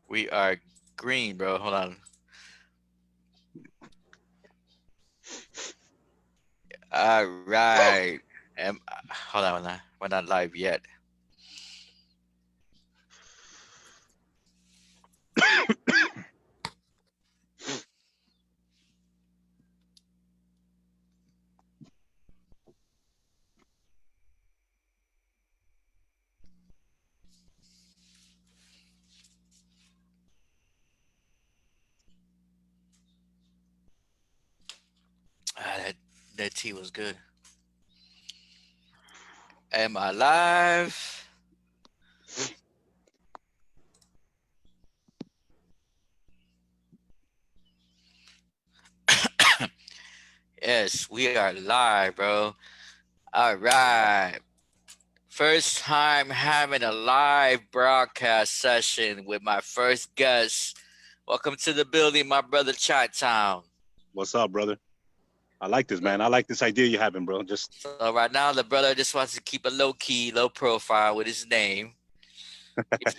We are green, bro. Hold on. All right. Hold on. We're not live yet. That tea was good. Am I live? Yes, we are live, bro. All right. First time having a live broadcast session with my first guest. Welcome to the building, my brother Chitown. What's up, brother? I like this, man. I like this idea you're having, bro. Just So right now, the brother just wants to keep a low key, low profile with his name.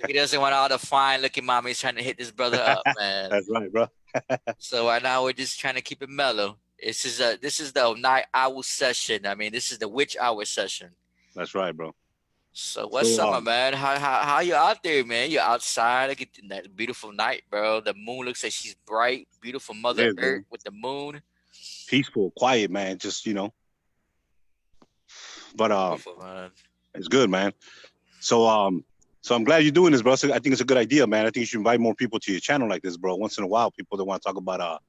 He doesn't want all the fine looking mommies trying to hit this brother up, man. that's right, bro. So right now we're just trying to keep it mellow. This is the night owl session. I mean, this is the witch hour session. That's right, bro. So what's So, up, my man? How you out there, man? You outside? Look at that beautiful night, bro. The moon looks like she's bright. Beautiful it Mother is, Earth man. with the moon. Peaceful, quiet, man. Just but Beautiful, man. it's good, man. So, so I'm glad you're doing this, bro. So I think it's a good idea, man. I think you should invite more people to your channel like this, bro. Once in a while, people that want to talk about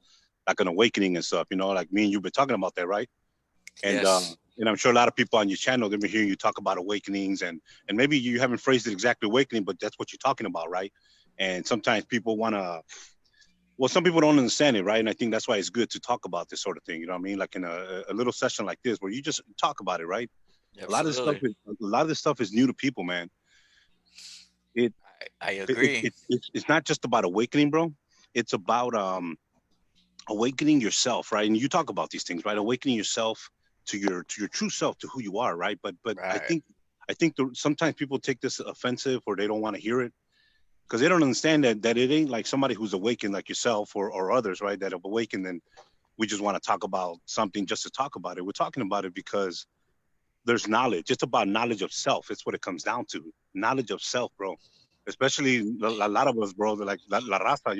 like an awakening and stuff. Like me and you've been talking about that, right? And Yes. and I'm sure a lot of people on your channel they've been hearing you talk about awakenings and maybe you haven't phrased it exactly awakening, but that's what you're talking about, right? And sometimes people want to well, some people don't understand it, right? And I think that's why it's good to talk about this sort of thing. You know what I mean? Like in a little session like this, where you just talk about it, right? Absolutely. A lot of this stuff is new to people, man. It, I agree. it's not just about awakening, bro. It's about awakening yourself, right? And you talk about these things, right? Awakening yourself to your true self, to who you are, right? But Right. I think sometimes people take this offensive or they don't want to hear it because they don't understand that it ain't like somebody who's awakened like yourself or others, right? That have awakened and we just want to talk about something just to talk about it. We're talking about it because there's knowledge. It's about knowledge of self. It's what it comes down to. Knowledge of self, bro. Especially a lot of us, bro, like la raza,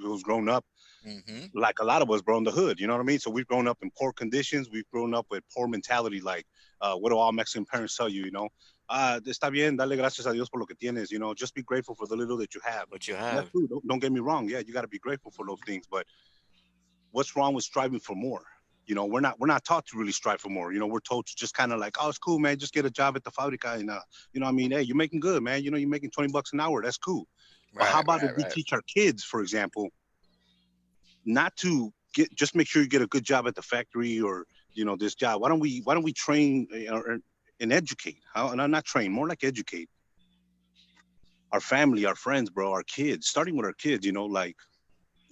who's grown up Mm-hmm. like a lot of us, bro, in the hood. You know what I mean? So we've grown up in poor conditions. We've grown up with poor mentality. Like, what do all Mexican parents tell you? Está bien, dale gracias a Dios por lo que tienes. Just be grateful for the little that you have. What you And that's have. true. Don't get me wrong. Yeah, you got to be grateful for those things. But what's wrong with striving for more? We're not taught to really strive for more. We're told to just kind of like, oh, it's cool, man. Just get a job at the fabrica, and what I mean, hey, you're making good, man. You're making $20 an hour. That's cool. But how Right, about if right, we right. teach our kids, for example, not to get just make sure you get a good job at the factory or this job. Why don't we train and educate? How and not train, more like educate our family, our friends, bro, our kids, starting with our kids. Like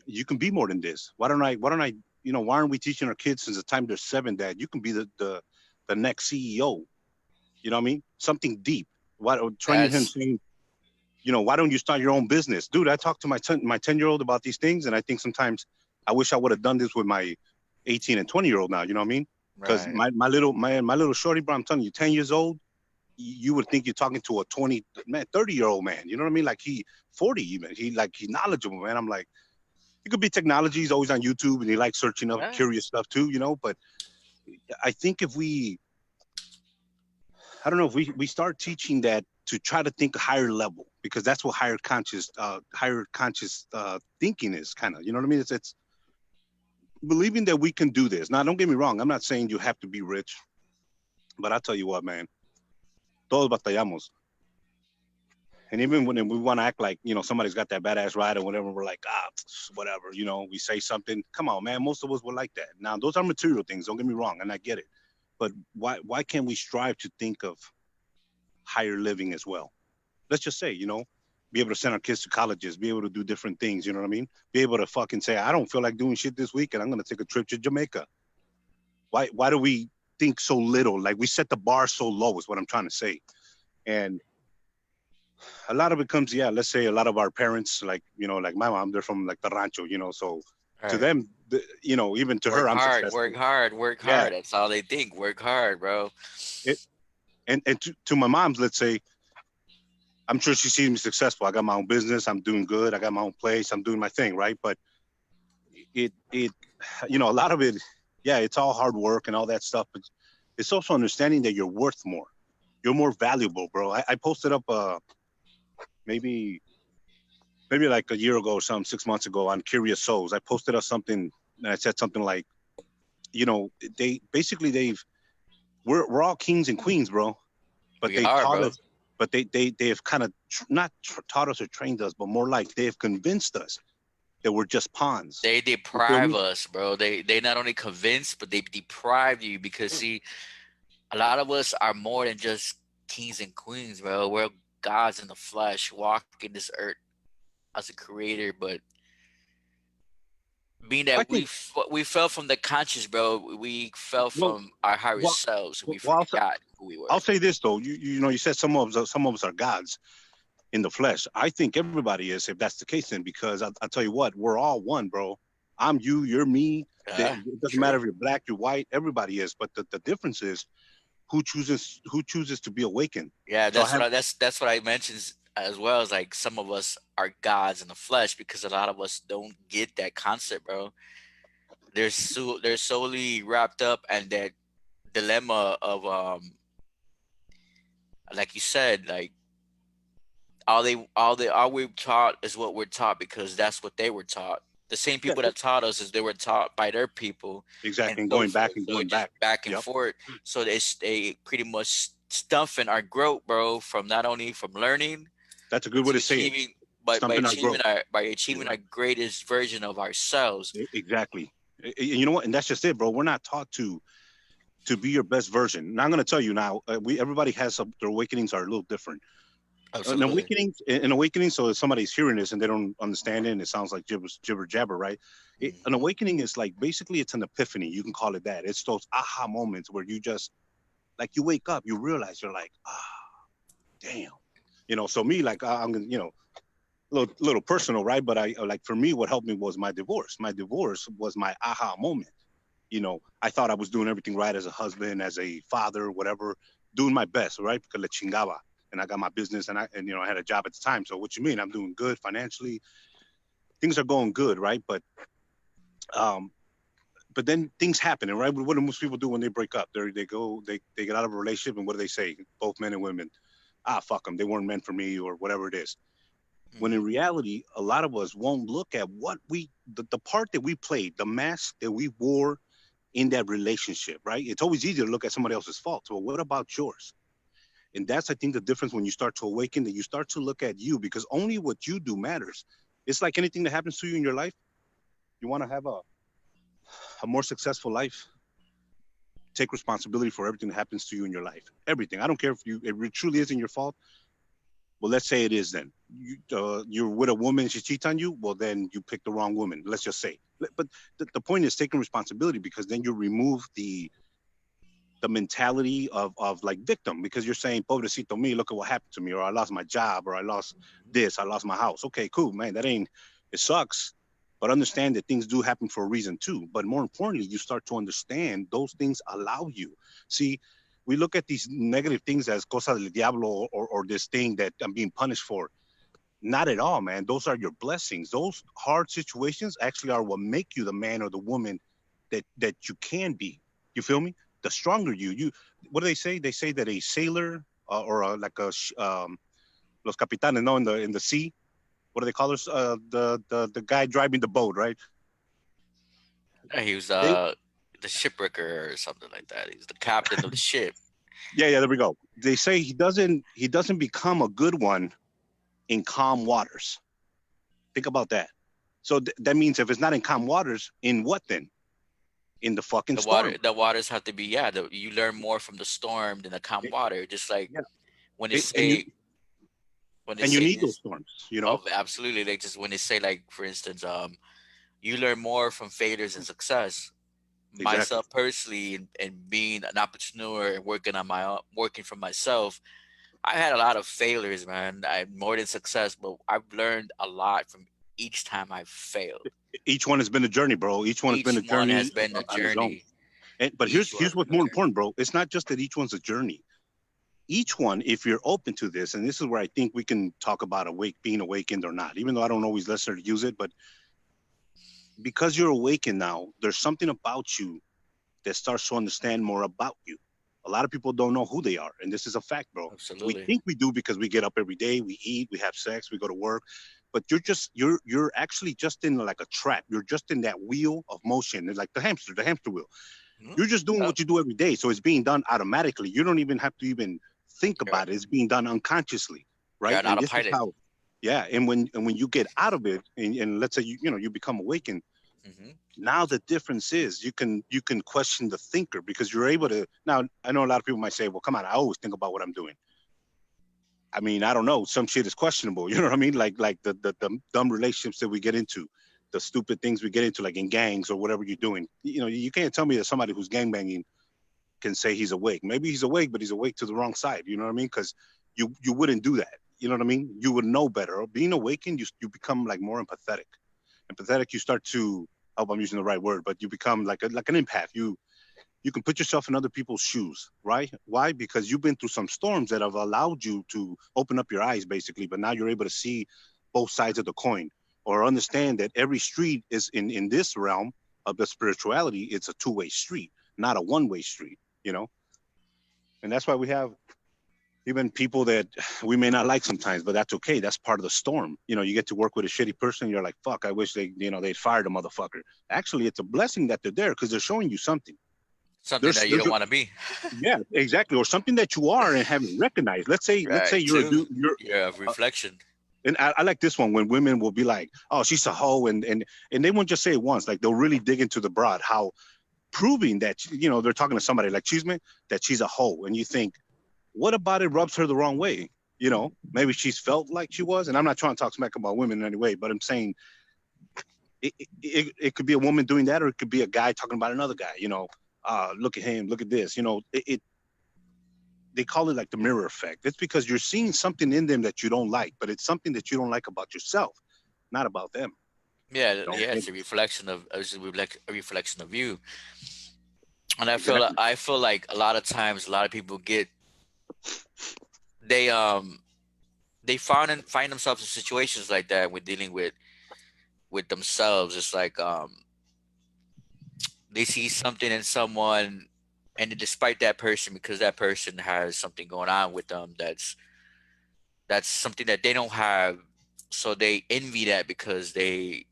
you can be more than this. Why don't I why aren't we teaching our kids since the time they're 7 that you can be the next CEO? You know what I mean? Something deep. Why training him That's saying, why don't you start your own business, dude? I talk to my 10-year-old about these things, and I think sometimes I wish I would have done this with my 18 and 20-year-old now. You know what I mean? Because right. my little shorty, bro, I'm telling you, 10 years old, you would think you're talking to a 30-year-old man. You know what I mean? Like he 40 even. He's knowledgeable, man. I'm like, it could be technology. He's always on YouTube and he likes searching up Yeah. curious stuff too. But I think if I don't know if we start teaching that to try to think higher level because that's what higher conscious thinking is kind of. You know what I mean? It's believing that we can do this. Now, don't get me wrong. I'm not saying you have to be rich, but I'll tell you what, man. Todos batallamos. And even when we want to act like somebody's got that badass ride or whatever, we're like whatever. We say something. Come on, man. Most of us were like that. Now, those are material things. Don't get me wrong, and I get it. But why can't we strive to think of higher living as well? Let's just say, be able to send our kids to colleges, be able to do different things, you know what I mean? Be able to fucking say, I don't feel like doing shit this week and I'm gonna take a trip to Jamaica. Why do we think so little? Like we set the bar so low is what I'm trying to say. And A lot of it comes, yeah. Let's say a lot of our parents, like like my mom, they're from like the rancho, so to Right. them, even to her, Work I'm hard, work successful. hard, work Yeah. hard. That's all they think. Work hard, bro. It, and to my mom's, let's say, I'm sure she sees me successful. I got my own business. I'm doing good. I got my own place. I'm doing my thing, right? But it a lot of it, yeah, it's all hard work and all that stuff. But it's also understanding that you're worth more. You're more valuable, bro. I posted up maybe like a year ago or something, 6 months ago on Curious Souls. I posted up something and I said something like, you know, they basically we're all kings and queens, bro. But We they've are, taught bro. us, but they have kind of not taught us or trained us, but more like they have convinced us that we're just pawns. They You feel deprive me? us, bro. They not only convince, but they deprive you because see, a lot of us are more than just kings and queens, bro. We're gods in the flesh, walking this earth as a creator, but being I that think. we fell from the conscious, bro. We fell Well, from our higher well, selves. We well, forgot who we were. I'll say this though. You said some of us are gods in the flesh. I think everybody is, if that's the case, then because I tell you what, we're all one, bro. I'm you, you're me. Yeah, It doesn't matter true. if you're black, you're white. Everybody is, but the difference is who chooses to be awakened. Yeah, So I have that's what I mentioned as well. As like some of us are gods in the flesh because a lot of us don't get that concept, bro. They're solely wrapped up in that dilemma of like you said, like all we're taught is what we're taught because that's what they were taught. The same yeah, people that taught us is they were taught by their people and exactly, and so going back forth. and So going it just back. back and Yep, forth. So they pretty much stuffing our growth, bro, from not only from learning that's a good way to to say it. achieving but Stumping our growth. by You're achieving our right. greatest version of ourselves. Exactly. You know what? And that's just it, bro. We're not taught to be your best version. Now I'm going to tell you now. We Everybody has their awakenings are a little different. Absolutely. An awakening. So if somebody's hearing this and they don't understand it, and it sounds like jibber jabber, right? An Hmm. awakening is like basically it's an epiphany. You can call it that. It's those aha moments where you just like you wake up, you realize you're like, damn. So me, like I'm gonna, little personal, right? But I like for me, what helped me was my divorce. My divorce was my aha moment. I thought I was doing everything right as a husband, as a father, whatever, doing my best, right? Because le chingaba. And I got my business and I had a job at the time. So what you mean? I'm doing good financially. Things are going good, right? Um, but then things happen, and right? What do most people do when they break up? They get out of a relationship, and what do they say? Both men and women, fuck them. They weren't meant for me, or whatever it is. When in Hmm. reality, a lot of us won't look at the part that we played, the mask that we wore in that relationship, right? It's always easy to look at somebody else's faults. Well, what about yours? And that's, I think, the difference when you start to awaken, that you start to look at you, because only what you do matters. It's like anything that happens to you in your life. You want to have a more successful life. Take responsibility for everything that happens to you in your life. Everything. I don't care if it truly isn't your fault. Well, let's say it is then. You're with a woman and she cheats on you. Well, then you picked the wrong woman. Let's just say. But the point is taking responsibility, because then you remove the mentality of like victim, because you're saying, pobrecito me, look at what happened to me, or I lost my job, or I lost this, I lost my house. Okay, cool, man. It sucks. But understand that things do happen for a reason too. But more importantly, you start to understand those things allow you. See, we look at these negative things as cosa del diablo, or this thing that I'm being punished for. Not at all, man. Those are your blessings. Those hard situations actually are what make you the man or the woman that you can be. You feel me? The stronger you. What do they say? They say that a sailor, or like los capitanes, no, in the sea. What do they call us? The guy driving the boat, right? He was They the shipwrecker or something like that. He's the captain of the ship. Yeah, there we go. They say he doesn't become a good one in calm waters. Think about that. So that means if it's not in calm waters, in what then? In the fucking storm. The waters have to be, yeah. You learn more from the storm than the calm It- water. Just like yeah, when they it, and you say when they and you say need those this. storms. Oh, absolutely. Like just when they say like for instance, you learn more from failures and success. Exactly. Myself personally, and being an entrepreneur and working on my own, working for myself, I had a lot of failures, man. I more than success, but I've learned a lot from each time I failed. Each one has been a journey, bro. Each one has been Each a one has journey been a on its own. journey. But Each one here's has what's been a more journey. important, bro. It's not just that each one's a journey. Each one, if you're open to this, and this is where I think we can talk about being awakened or not, even though I don't always listen to use it, but because you're awakened now, there's something about you that starts to understand more about you. A lot of people don't know who they are, and this is a fact, bro. We Absolutely. think we do because we get up every day, we eat, we have sex, we go to work, but you're actually just in like a trap. You're just in that wheel of motion. It's like the hamster wheel. Mhm. You're just doing Yep. what you do every day, so it's being done automatically. You don't even have to even think You're, about it. It's being done unconsciously, you're right? an And this is autopilot. how, yeah. And when you get out of it, and let's say you become awakened, Hmm. now the difference is you can question the thinker because you're able to. Now I know a lot of people might say, well, come on, I always think about what I'm doing. I mean, I don't know, some shit is questionable. You know what I mean? Like the dumb relationships that we get into, the stupid things we get into, like in gangs or whatever you're doing. You can't tell me that somebody who's gangbanging can say he's awake. Maybe he's awake, but he's awake to the wrong side. You know what I mean? Because you wouldn't do that. You know what I mean? You would know better. Being awakened, you become like more empathetic. Empathetic, you start to. I hope I'm using the right word, but you become like an empath. You can put yourself in other people's shoes, right? Why? Because you've been through some storms that have allowed you to open up your eyes, basically. But now you're able to see both sides of the coin, or understand that every street is in this realm of the spirituality. It's a two-way street, not a one-way street. You know, and that's why we have even people that we may not like sometimes, but that's okay. That's part of the storm. You get to work with a shitty person. You're like, fuck, I wish they'd fired a motherfucker. Actually, it's a blessing that they're there because they're showing you something. Something There's, that you there's don't want to be. Yeah, exactly, or something that you are and haven't recognized. Let's say Right. you're a True. dude. You're a reflection. And I like this one when women will be like, "Oh, she's a hoe," and they won't just say it once. Like they'll really dig into the broad, how proving that they're talking to somebody like Cheeseman that she's a hoe, and you think, what about it rubs her the wrong way? Maybe she's felt like she was, and I'm not trying to talk smack about women in any way, but I'm saying it could be a woman doing that, or it could be a guy talking about another guy. Look at him, look at this. They call it like the mirror effect. It's because you're seeing something in them that you don't like, but it's something that you don't like about yourself, not about them. Yeah. You know? Yeah. It's a reflection of. It's a reflection of you. And Exactly. I feel like a lot of times a lot of people get they they find themselves in situations like that when dealing with themselves. It's like they see something in someone, and despite that person, because that person has something going on with them that's something that they don't have, so they envy that because they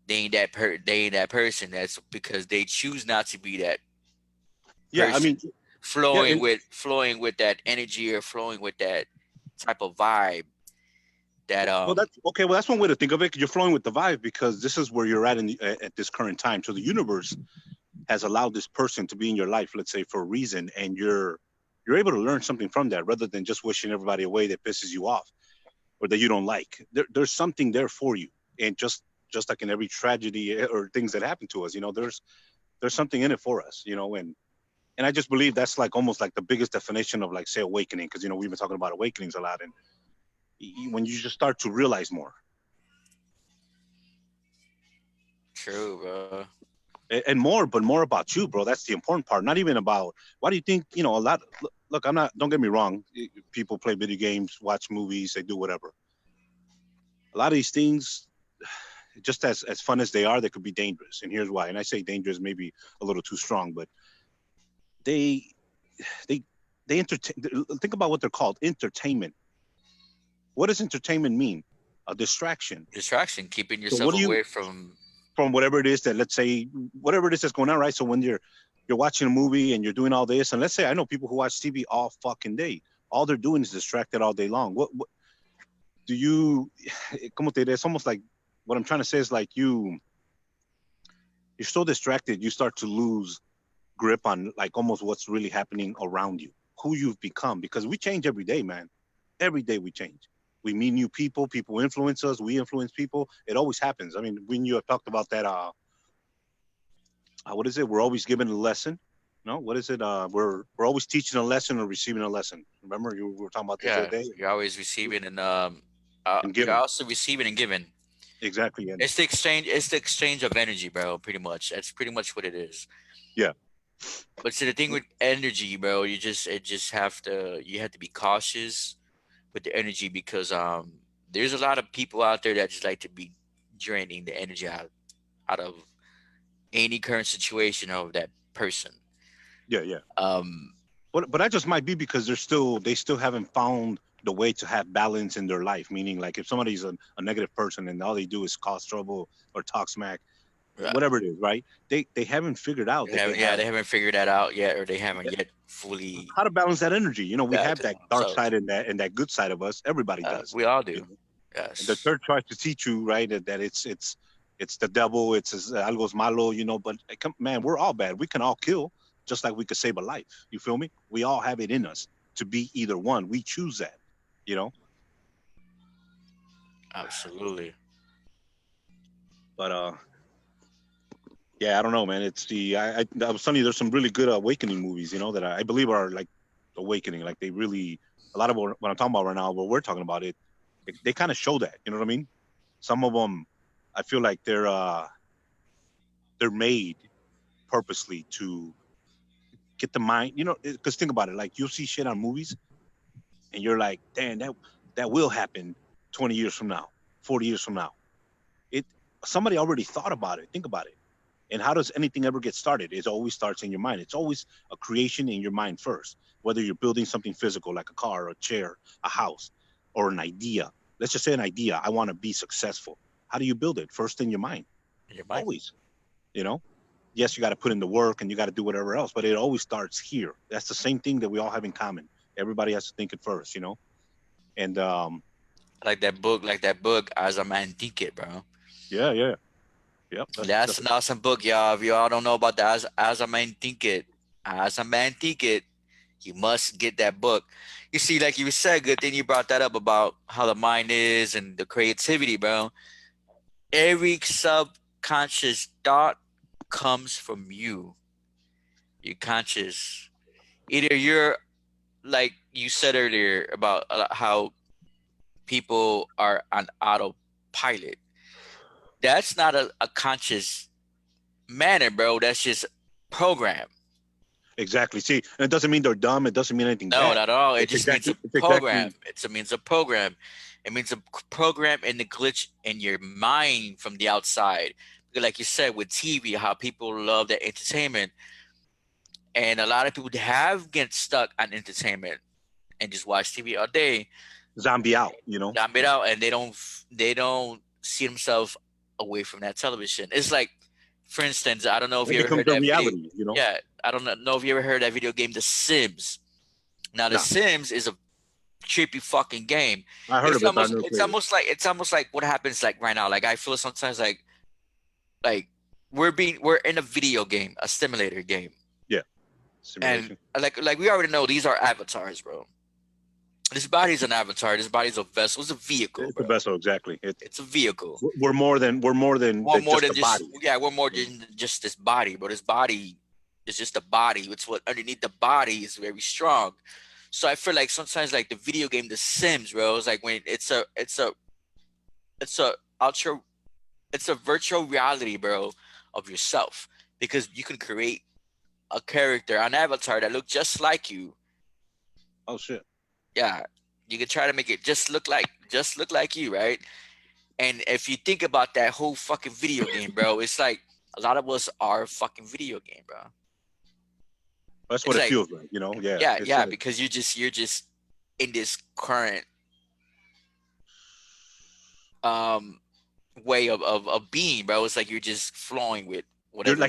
ain't that person. That's because they choose not to be that Yeah, I person, mean, yeah, and flowing with that energy or flowing with that type of vibe that well, that's okay. Well, that's one way to think of it. 'Cause you're flowing with the vibe because this is where you're at at this current time. So the universe has allowed this person to be in your life, let's say, for a reason, and you're able to learn something from that rather than just wishing everybody away that pisses you off or that you don't like. There's something there for you, and just like in every tragedy or things that happen to us, there's something in it for us, and I just believe that's like almost like the biggest definition of, like, say, awakening, because we've been talking about awakenings a lot, and when you just start to realize more true, bro. and more, but more about you, bro. That's the important part. Not even about why do you think a lot. Look, I'm not. Don't get me wrong. People play video games, watch movies, they do whatever. A lot of these things, just as fun as they are, they could be dangerous. And here's why. And I say dangerous, maybe a little too strong, but they they they entertain. Think about what they're called: entertainment. What does entertainment mean? A distraction. Distraction, keeping So yourself what do you away from. from whatever it is that, let's say, whatever it is that's going on, right? So when you're watching a movie and you're doing all this, and let's say I know people who watch TV all fucking day. All they're doing is distracted all day long. What do you? Como te diré? It's almost like what I'm trying to say is like you're so distracted, you start to lose grip on like almost what's really happening around you, who you've become, because we change every day, man. Every day we change. We meet new people. People influence us. We influence people. It always happens. I mean, when you have talked about that, what is it? We're always given a lesson. No, what is it? We're always teaching a lesson or receiving a lesson. Remember, we were talking about this the other Yeah, day, you're always receiving and and you're giving. also receiving and giving. Exactly, and It's the exchange. It's the exchange of energy, bro. Pretty much. That's pretty much what it is. yeah, But see, the thing with energy, bro, you have to be cautious with the energy because there's a lot of people out there that just like to be draining the energy out of any current situation of that person. yeah, yeah. Um, But that just might be because they still haven't found the way to have balance in their life. Meaning, like if somebody's a negative person and all they do is cause trouble or talk smack, uh, whatever it is, right? They haven't figured out that they they have haven't figured that out yet, or they haven't yet fully. how to balance that energy. You know, we Yeah, have to that dark themselves. side and that good side of us. Everybody does. We all You do. know, and the Yes, church tries to teach you, right, that it's the devil, it's algo malo, you know. But man, we're all bad. We can all kill, just like we could save a life. You feel me? We all have it in us to be either one. We choose that, you know. absolutely. But yeah, I don't know, man. It's the I was telling you, there's some really good awakening movies, you know, that I believe are like awakening. Like they really a lot of what I'm talking about right now, what we're talking about they kind of show that. You know what I mean? Some of them, I feel like they're made purposely to get the mind. You know, because think about it. Like you'll see shit on movies, and you're like, damn, that will happen 20 years from now, 40 years from now. It somebody already thought about it. Think about it. And how does anything ever get started? It always starts in your mind. It's always a creation in your mind first. Whether you're building something physical like a car, a chair, a house, or an idea. Let's just say an idea. I want to be successful. How do you build it? First in your mind. Your mind. Always. You know. Yes, you got to put in the work and you got to do whatever else, but it always starts here. That's the same thing that we all have in common. Everybody has to think it first, you know. And Like that book, as a man think it, bro. yeah, yeah, yep. That's an awesome book, y'all. If y'all don't know about that, as a man think it, as a man think it, you must get that book. You see, like you said, good thing you brought that up about how the mind is and the creativity, bro. Every subconscious thought comes from you. Your conscious. Either you're like you said earlier about how people are on autopilot. That's not a conscious manner, bro. That's just program. Exactly. See, and it doesn't mean they're dumb. It doesn't mean anything No, bad. not at all. It It's just means exactly. a It's program. exactly It means a program. It means a program and the glitch in your mind from the outside. Because like you said with TV, how people love the entertainment, and a lot of people have get stuck on entertainment and just watch TV all day, zombie out. You know, dumb it out, and they don't see themselves away from that television. It's like, for instance, I don't know if that you ever becomes heard their that video. reality. You know, Yeah, I don't know if you ever heard that video game, The Sims. Now, The nah, Sims is a trippy fucking game. I heard It's of it, but I almost never it's played it. almost like it's almost like what happens like right now. Like I feel sometimes like we're in a video game, a simulator game, Yeah, and simulation. like we already know these are avatars, bro. This body's an avatar. This body's a vessel. It's a vehicle, It's the bro. best. Exactly. It's a vehicle. We're more than We're more just than a just body. yeah. We're more than just this body, but this body is just a body. It's what underneath the body is very strong. So I feel like sometimes like the video game The Sims, bro, it's like when it's a ultra it's a virtual reality, bro, of yourself. Because you can create a character, an avatar that looks just like you. Oh shit. Yeah. You can try to make it just look like you, right? And if you think about that whole fucking video game, bro, it's like a lot of us are a fucking video game, bro. That's what It's it like, feels like. You know. Yeah. yeah, It's yeah, because you're just in this current um way of being, bro. It's like you're just flowing with whatever.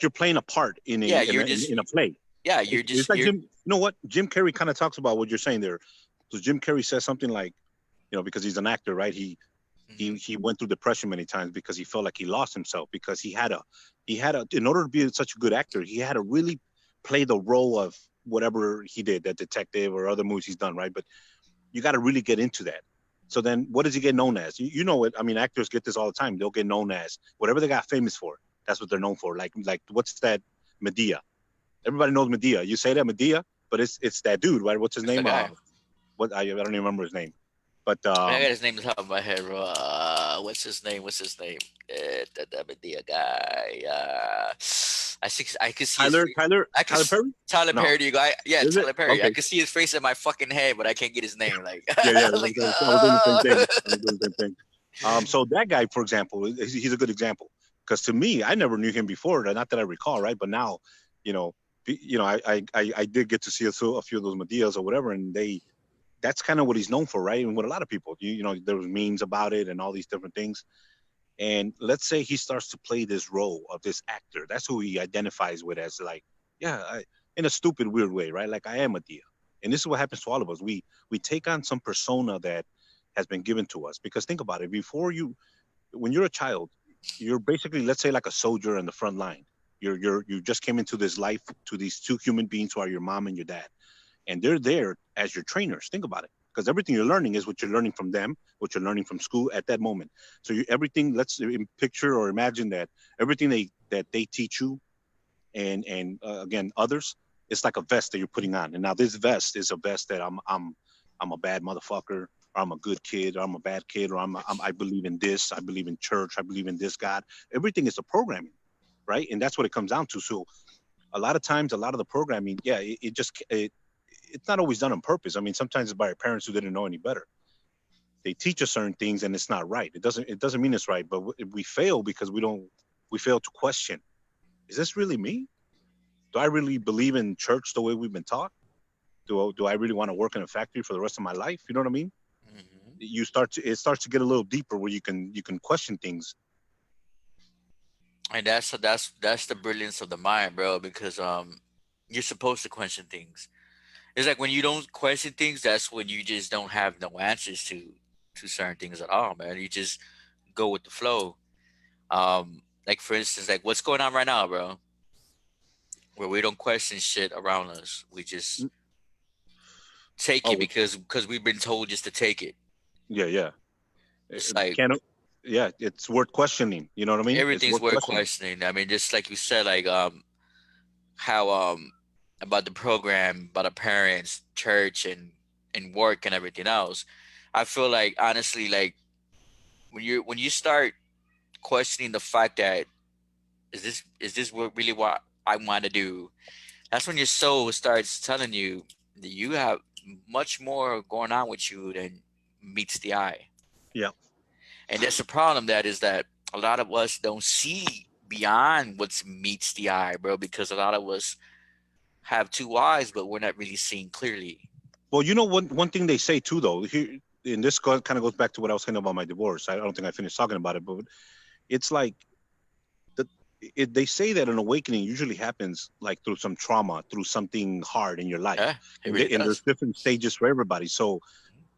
you're playing a part in Yeah, you're just in a play. yeah, It's like you're Jim. You know what? Jim Carrey kind of talks about what you're saying there. So Jim Carrey says something like, you know, because he's an actor, right? mhm. He went through depression many times because he felt like he lost himself because he had a in order to be such a good actor, he had to really play the role of whatever he did, that detective or other movies he's done, right? But you got to really get into that. So then, what does he get known as? You know it. I mean, actors get this all the time. They'll get known as whatever they got famous for. That's what they're known for. Like what's that? Medea. Everybody knows Medea. You say that Medea, but it's that dude, right? What's his It's the name? guy. What I don't even remember his name. But I got his name on top of my head, bro. What's his name? What's his name? The Medea guy. I could see his Tyler face. Tyler I could Tyler Perry? Tyler No, Perry. You guy, yeah, is it? Tyler Perry. I Okay. could see his face in my fucking head, but I can't get his name. Like, Yeah, yeah. like, I was doing the same thing. I was doing the same thing. So that guy, for example, he's a good example because to me, I never knew him before. Not that I recall, right? But now, you know, I did get to see a few of those Medeas or whatever, and that's kind of what he's known for, right? And with a lot of people, there was memes about it and all these different things. And let's say he starts to play this role of this actor. That's who he identifies with as like, yeah, in a stupid, weird way, right? Like I am a deer. And this is what happens to all of us. We take on some persona that has been given to us. Because think about it, when you're a child, you're basically, let's say, like a soldier in the front line. You just came into this life to these two human beings who are your mom and your dad, and they're there as your trainers. Think about it, because everything you're learning is what you're learning from them, what you're learning from school at that moment. So everything, let's picture or imagine that everything they teach you, and again others, it's like a vest that you're putting on. And now this vest is a vest that I'm a bad motherfucker, or I'm a good kid, or I'm a bad kid, or I believe in this, I believe in church, I believe in this God. Everything is a programming, right? And that's what it comes down to. So a lot of times, a lot of the programming, yeah, it's not always done on purpose. I mean, sometimes it's by our parents who didn't know any better. They teach us certain things and it's not right. It doesn't mean it's right, but we fail because we fail to question. Is this really me? Do I really believe in church the way we've been taught? Do I really want to work in a factory for the rest of my life? You know what I mean? mhm. It starts to get a little deeper where you can question things. And that's the brilliance of the mind, bro. Because you're supposed to question things. It's like when you don't question things, that's when you just don't have no answers to certain things at all, man. You just go with the flow. Like for instance, like what's going on right now, bro, where we don't question shit around us. We just take it Oh, because we've been told just to take it. yeah, yeah. It's like Can Yeah, it's worth questioning. You know what I mean? It's everything's worth worth questioning. questioning. I mean, just like you said, like how about the program, about the parents, church, and work and everything else. I feel like honestly, like when you start questioning the fact that is this really what I want to do, that's when your soul starts telling you that you have much more going on with you than meets the eye. Yeah. And that's the problem, that is that a lot of us don't see beyond what meets the eye, bro, because a lot of us have two eyes, but we're not really seeing clearly. Well, one thing they say too, though, here, and this kind of goes back to what I was saying about my divorce. I don't think I finished talking about it, but it's like the they say that an awakening usually happens like through some trauma, through something hard in your life, Yeah, it really and there's does. different stages for everybody. So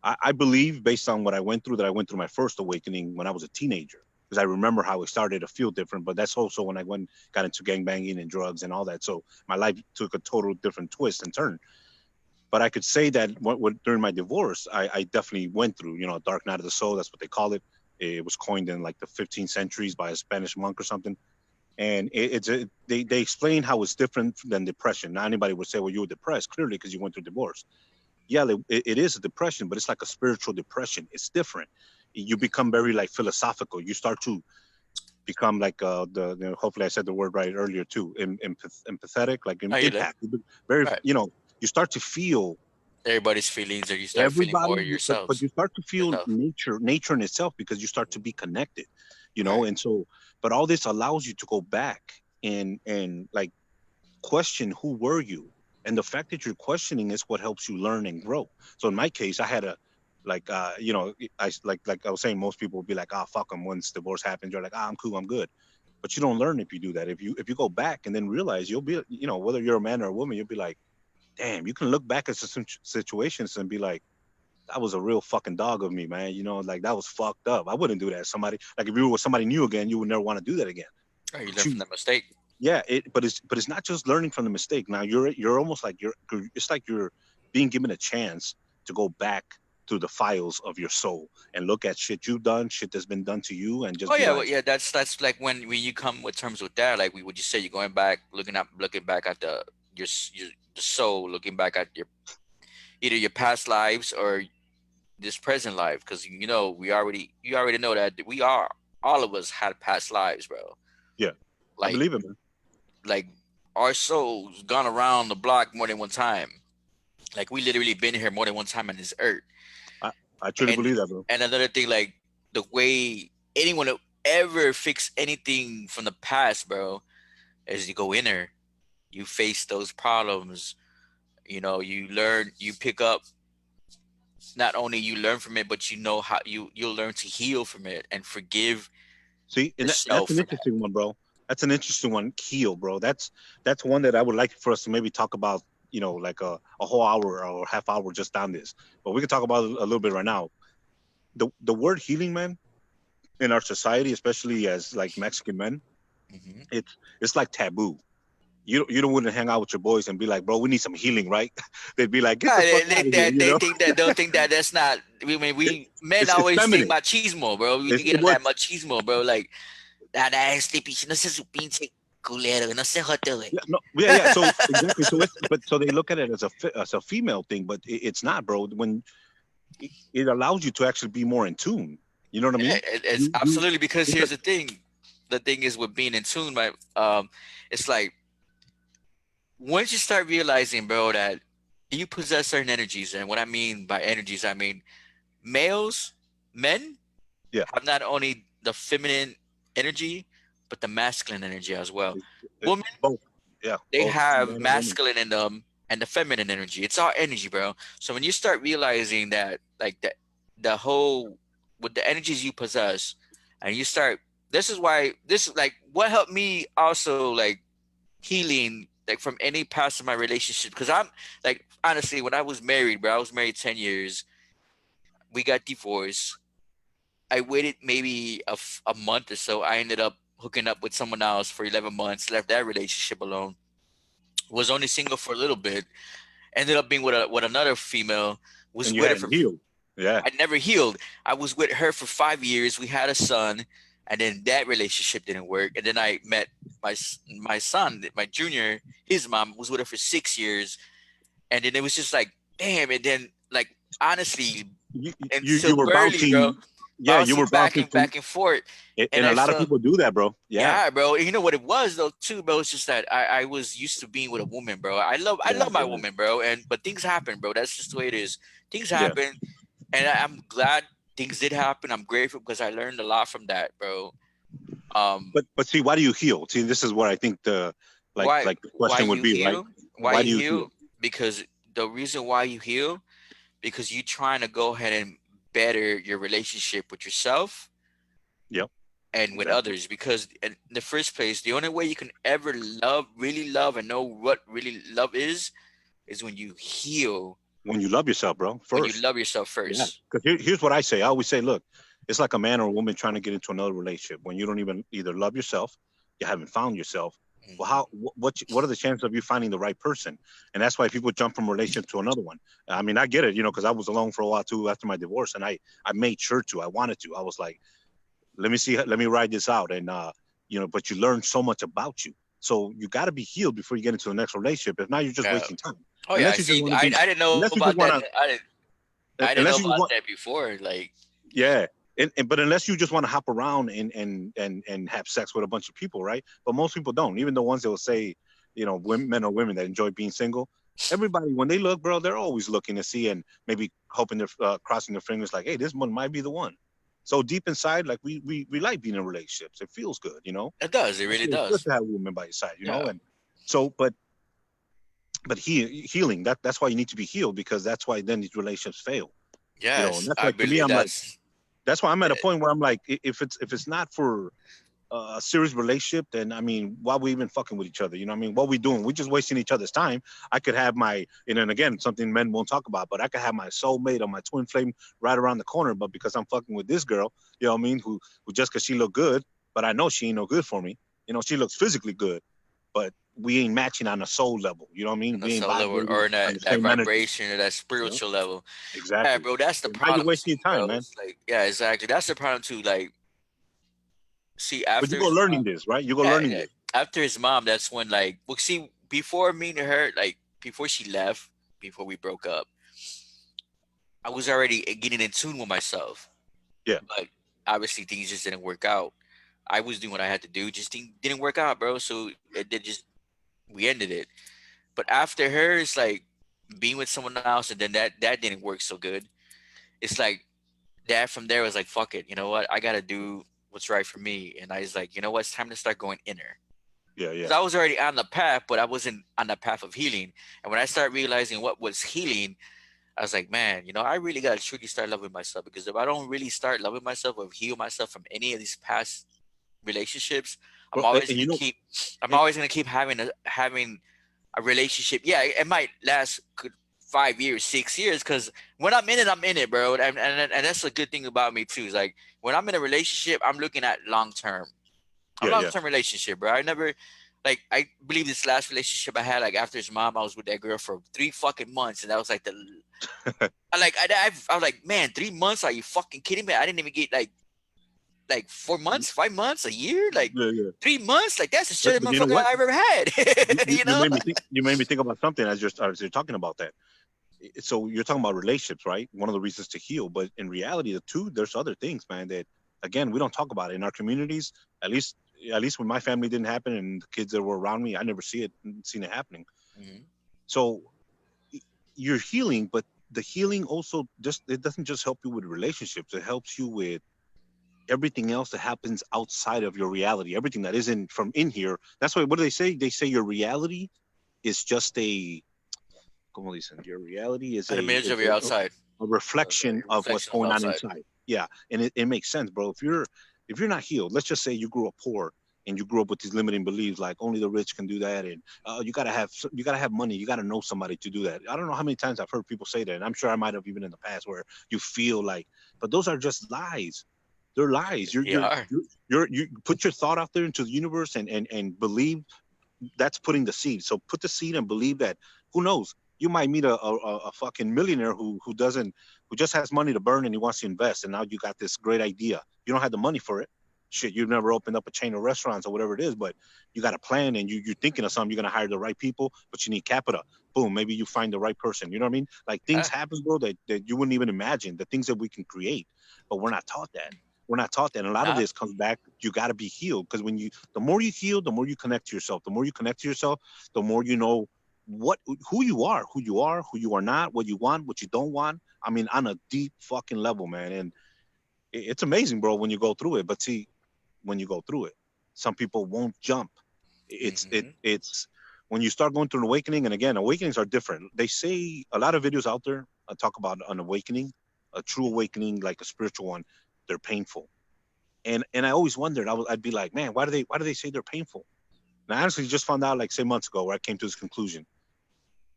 I believe, based on what I went through, that I went through my first awakening when I was a teenager. Because I remember how it started to feel different, but that's also when I got into gang banging and drugs and all that. So my life took a total different twist and turn. But I could say that during my divorce, I definitely went through, dark night of the soul. That's what they call it. It was coined in like the 15th centuries by a Spanish monk or something. And they explain how it's different than depression. Now anybody would say, well, you were depressed clearly because you went through divorce. Yeah, it is a depression, but it's like a spiritual depression. It's different. You become very like philosophical. You start to become like hopefully I said the word right earlier too, empathetic, like No, you did. impact. Very, Right. you start to feel Everybody's feelings, or you start feeling more everybody, but yourselves. you start to feel Yourself. nature in itself because you start to be connected, Right. and so, but all this allows you to go back and like question who were you, and the fact that you're questioning is what helps you learn and grow. So in my case, I had a like I was saying, most people would be like, ah, fuck them. Once divorce happens, you're like, ah, I'm cool, I'm good. But you don't learn if you do that. If you go back and then realize, you'll be, whether you're a man or a woman, you'll be like, damn, you can look back at some situations and be like, that was a real fucking dog of me, man. Like that was fucked up. I wouldn't do that. Somebody, like, if you were with somebody new again, you would never want to do that again. Right. You But learn from you that mistake. Yeah, but it's not just learning from the mistake. Now you're almost like it's like you're being given a chance to go back to the files of your soul and look at shit you've done, shit that's been done to you, and Oh just be yeah, well, like, yeah. That's like when you come with terms with that. Like, would you say you're going back, looking back at the your the soul looking back at your either your past lives or this present life, because you know you already know that we are all of us had past lives, bro. Yeah, I Like believe it, man. like our souls gone around the block more than one time. Like we literally been here more than one time on this earth. I, I truly And believe that, bro. another thing, like the way anyone will ever fix anything from the past, bro, is you go in there, you face those problems, you know, you learn, you pick up, not only you learn from it, but you know how you'll learn to heal from it and forgive See, and that's yourself an for that. interesting one, bro. That's an interesting one. Heal, bro. That's one that I would like for us to maybe talk about. Like a whole hour or half hour just on this. But we can talk about it a little bit right now. The word healing, man, in our society, especially as like Mexican men, Hmm. it's like taboo. You don't want to hang out with your boys and be like, bro, we need some healing, right? They'd be like, get Yeah, the fuck out of here, they think that don't think that that's not. I mean, It, we men it's always think feminine. machismo, bro. We It get on that works. machismo, bro. Like, este pinche, no sé su pinche culero, no sé joto, güey. Yeah, no, yeah, yeah. So exactly. So so they look at it as as a female thing, but it's not, bro. When it allows you to actually be more in tune. You know what I Yeah, mean? it's You absolutely, because because here's the thing. The thing is with being in tune, right? It's like once you start realizing, bro, that you possess certain energies, and what I mean by energies, I mean males, men yeah, have not only the feminine energy, but the masculine energy as well. Women, both. Yeah, they both have men and women. masculine in them and the feminine energy. It's all energy, bro. So when you start realizing that, like the whole with the energies you possess, and you start, this is why this is like what helped me also like healing like from any past of my relationship, because I'm like honestly when I was married, bro, I was married 10 years. We got divorced. I waited maybe a month or so. I ended up hooking up with someone else for 11 months, left that relationship alone. Was only single for a little bit. Ended up being with another female. Was And you with her hadn't for, healed. Yeah, I never healed. I was with her for 5 years. We had a son, and then that relationship didn't work. And then I met my son, my junior. His mom was with her for 6 years, and then it was just like, damn. And then like honestly, you until were barely, bro, bouncing. Yeah, you bouncing were bouncing from, back and forth. And and a I lot of felt, people do that, bro. Yeah, yeah, bro. And you know what it was though too, bro. It's just that I was used to being with a woman, bro. I yeah, love my yeah, woman, bro. And but things happen, bro. That's just the way it is. Things yeah. happen, and I'm glad things did happen. I'm grateful because I learned a lot from that, bro. Um, But see, why do you heal? See, this is what I think the why like the question would you be, right? heal? Why Why do you you heal? heal? Because the reason why you heal, because you trying to go ahead and better your relationship with yourself Yep, and with exactly. others, because in the first place the only way you can ever love, really love, and know what really love is when you heal, When you love yourself, bro, when you first. love yourself Yeah. first. Because here's what I say. I always say, look, it's like a man or a woman trying to get into another relationship. When you don't even either love yourself, you haven't found yourself. Well, Hmm. what are the chances of you finding the right person? And that's why people jump from relationship to another one. I mean, I get it, because I was alone for a while too after my divorce, and I made sure to. I wanted to. I was like, let me ride this out, and but you learn so much about you. So you got to be healed before you get into the next relationship. If not, you're just Yeah. wasting time. Oh yeah, Unless you just see, want to be, I didn't know unless you about just that. want to, I didn't know unless you just about want, that before. Like, yeah. But unless you just want to hop around and have sex with a bunch of people, right? But most people don't. Even the ones that will say, women, men or women that enjoy being single. Everybody, when they look, bro, they're always looking to see and maybe hoping they're crossing their fingers, like, hey, this one might be the one. So deep inside, like we like being in relationships. It feels good, it does. It It really feels good does. to have a woman by your side, Yeah. And so, but healing, that's why you need to be healed, because that's why then these relationships fail, And Yes, that's I why to me, believe I'm like, that's. that's why I'm at eh, a point where I'm like, if it's not for a serious relationship, then I mean, why we even fucking with each other? You know what I mean? What we doing? We're just wasting each other's time. I could have my, and again, something men won't talk about, but I could have my soulmate or my twin flame right around the corner, but because I'm fucking with this girl, you know what I mean? Who just because she look good, but I know she ain't no good for me. She looks physically good, but we ain't matching on a soul level. You know what I mean? On the We ain't soul level vibrating or in on the that same energy. vibration or that You know? spiritual level. Yeah, Exactly. bro, that's the So now you're problem too, wasting your time, bro. man. It's like, yeah, exactly. That's the problem too. Like, see, But you after go his mom, learning this, right? You go yeah, learning yeah, this. after his mom, that's when like, well, see, before me and her, like before she left, before we broke up, I was already getting in tune with myself. Yeah, But obviously things just didn't work out. I was doing what I had to do, just didn't work out, bro. So it did just we ended it. But after her, it's like being with someone else, and then that didn't work so good. It's like that from there was like, fuck it, you know what? I gotta do what's right for me. And I was like, you know what? It's time to start going inner. yeah, Because yeah, I was already on the path, but I wasn't on the path of healing. And when I started realizing what was healing, I was like, man, I really gotta truly start loving myself. Because if I don't really start loving myself or heal myself from any of these past relationships, I'm bro. always And gonna you know, keep I'm and, always gonna keep having a relationship. Yeah, it might last good 5 years, 6 years, because when I'm in it, bro. And that's a good thing about me too. Is like when I'm in a relationship, I'm looking at long term. A yeah, long yeah, term relationship, bro. I never like I believe this last relationship I had, like after his mom, I was with that girl for 3 fucking months, and that was like the I was like, man, 3 months? Are you fucking kidding me? I didn't even get like 4 months, 5 months, a year, like yeah, yeah. 3 months. Like that's the shit But you know motherfucker what? I ever had. You, you you know? made me think. You made me think about something as you're talking about that. So you're talking about relationships, right? One of the reasons to heal, but in reality, the two, there's other things, man. That again, we don't talk about it in our communities. At least, at least when my family didn't happen, and the kids that were around me, I never seen it happening. Mhm. So you're healing, but the healing also just it doesn't just help you with relationships. It helps you with everything else that happens outside of your reality, everything that isn't from in here. That's why what do they say? They say your reality is just a como dicen, your reality An image is of your outside, a reflection a of what's reflection of going on outside. inside. Yeah, and it makes sense, bro. If you're not healed, let's just say you grew up poor and you grew up with these limiting beliefs like only the rich can do that, and you gotta have money, you gotta know somebody to do that. I don't know how many times I've heard people say that, and I'm sure I might have even in the past where you feel like, but those are just lies. They're lies. You're You you're are. you put your thought out there into the universe and believe that's putting the seed. So put the seed and believe that. Who knows? You might meet a fucking millionaire who just has money to burn and he wants to invest, and now you got this great idea. You don't have the money for it. Shit, you've never opened up a chain of restaurants or whatever it is, but you got a plan and you're thinking of something. You're gonna hire the right people, but you need capital. Boom, maybe you find the right person. You know what I mean? Like things Ah, happen, bro, that you wouldn't even imagine. The things that we can create, but we're not taught that. We're not taught that. And a lot of not this comes back. You got to be healed because the more you heal, the more you connect to yourself. The more you connect to yourself, the more you know what who you are not, what you want, what you don't want. I mean, on a deep fucking level, man. And it's amazing, bro, when you go through it. But see, when you go through it, some people won't jump. hmm It's when you start going through an awakening. And again, awakenings are different. They say a lot of videos out there talk about an awakening, a true awakening, like a spiritual one. They're painful, and I always wondered. I'd be like, man, why do they say they're painful? And I honestly just found out like 6 months ago where I came to this conclusion.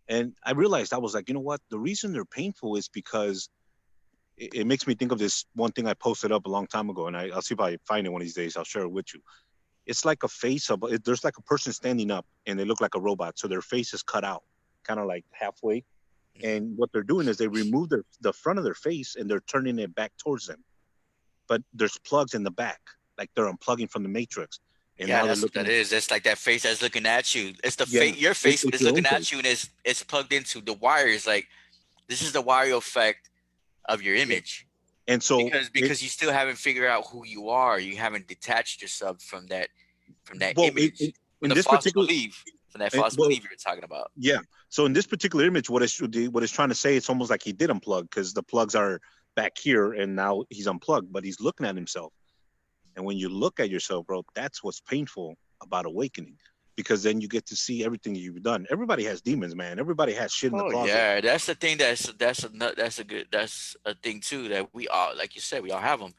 And I realized I was like, you know what? The reason they're painful is because it makes me think of this one thing I posted up a long time ago, and I'll see if I find it one of these days. I'll share it with you. It's like a face of there's like a person standing up, and they look like a robot, so their face is cut out, kind of like halfway. hmm And what they're doing is they remove the front of their face and they're turning it back towards them. But there's plugs in the back, like they're unplugging from the matrix, and Yeah, now they're that's what looking that at is. It's like that face that's looking at you. It's the yeah, face, your face, but it's it's your looking own face. at you, and it's plugged into the wires. Like this is the wire effect of your Yeah. image, And so it because you still haven't figured out who you are. You haven't detached yourself from that well image, from in the this false particular belief, from that false well belief you're talking about. yeah. So in this particular image, what it's trying to say, it's almost like he did unplug because the plugs are back here, and now he's unplugged, but he's looking at himself. And when you look at yourself, bro, that's what's painful about awakening, because then you get to see everything you've done. Everybody has demons, man. Everybody has shit in the Oh closet. yeah, that's the thing. That's a thing too that we all, like you said, we all have them.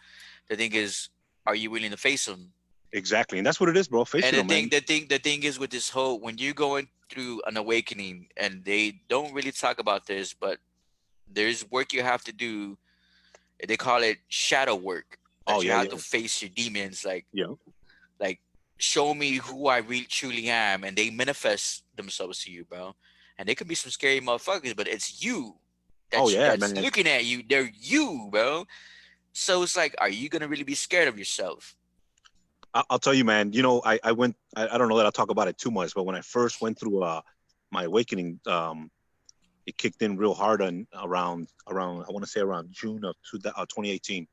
The thing is, are you willing to face them? Exactly, and that's what it is, bro. Face And it, man. the thing is with this whole, when you're going through an awakening, and they don't really talk about this, but there's work you have to do. They call it shadow work. Oh That you yeah, have yeah, to face your demons, yeah. like show me who I really truly am, and they manifest themselves to you, bro. And they could be some scary motherfuckers, but it's you Oh yeah, that's man. looking at you. They're you, bro. So it's like, are you gonna really be scared of yourself? I'll tell you, man. You know, I went. I don't know that I'll talk about it too much, but when I first went through my awakening, it kicked in real hard on around I want to say around June of 2018.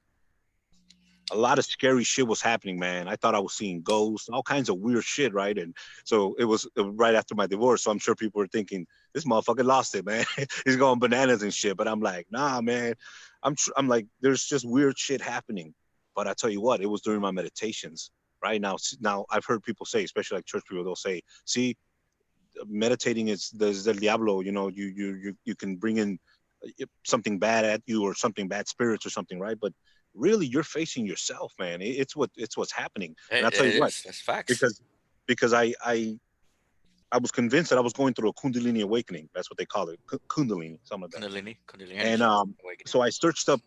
A lot of scary shit was happening, man. I thought I was seeing ghosts, all kinds of weird shit, right? And so it was right after my divorce. So I'm sure people were thinking, this motherfucker lost it, man. He's going bananas and shit. But I'm like, nah, man. I'm like, there's just weird shit happening. But I tell you what, it was during my meditations. Right now I've heard people say, especially like church people, they'll say, see, meditating is there's the diablo. You know, you can bring in something bad at you or something bad spirits or something, right? But really, you're facing yourself, man. It's what's happening. And I'll It tell you what, is. That's facts. because because I was convinced that I was going through a kundalini awakening. That's what they call it, kundalini, something like that. Kundalini, Kundalini And energy, awakening. so I searched up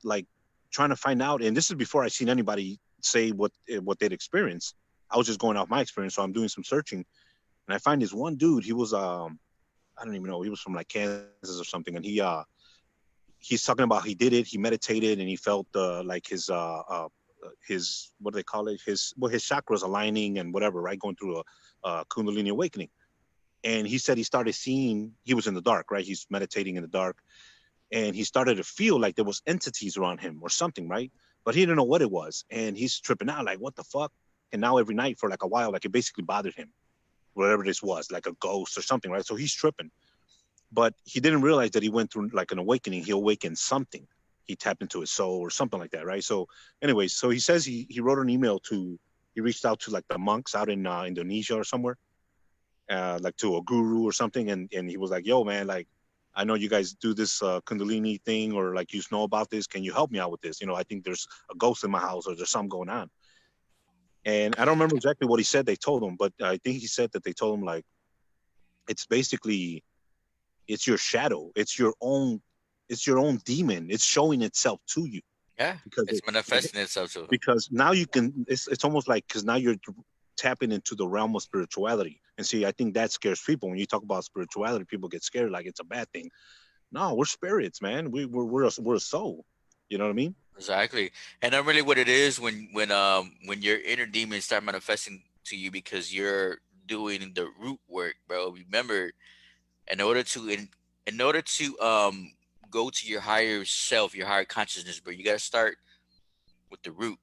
like trying to find out, and this is before I seen anybody say what they'd experienced. I was just going off my experience, so I'm doing some searching, and I find this one dude. He was I don't even know. He was from like Kansas or something, and he's talking about he did it. He meditated, and he felt like his what do they call it? His chakras aligning and whatever, right? Going through a Kundalini awakening. And he said he started seeing. He was in the dark, right? He's meditating in the dark, and he started to feel like there was entities around him or something, right? But he didn't know what it was, and he's tripping out, like what the fuck? And now every night for like a while, like it basically bothered him, whatever this was, like a ghost or something, right? So he's tripping, but he didn't realize that he went through like an awakening. He awakened something. He tapped into his soul or something like that, right? So, anyways, so he says he wrote an email to he reached out to like the monks out in Indonesia or somewhere, like to a guru or something, and he was like, "Yo, man, like I know you guys do this Kundalini thing, or like you know about this. Can you help me out with this? You know, I think there's a ghost in my house, or there's something going on." And I don't remember exactly what he said. They told him, but I think he said that they told him like it's basically it's your shadow, it's your own demon. It's showing itself to you Yeah, because it's manifesting itself too. now you can. It's almost like because now you're tapping into the realm of spirituality. And see, I think that scares people. When you talk about spirituality, people get scared like it's a bad thing. No, we're spirits, man. We're a soul. You know what I mean? Exactly, and then really what it is when your inner demons start manifesting to you because you're doing the root work, bro. Remember, in order to in order to go to your higher self, your higher consciousness, bro, you gotta start with the root,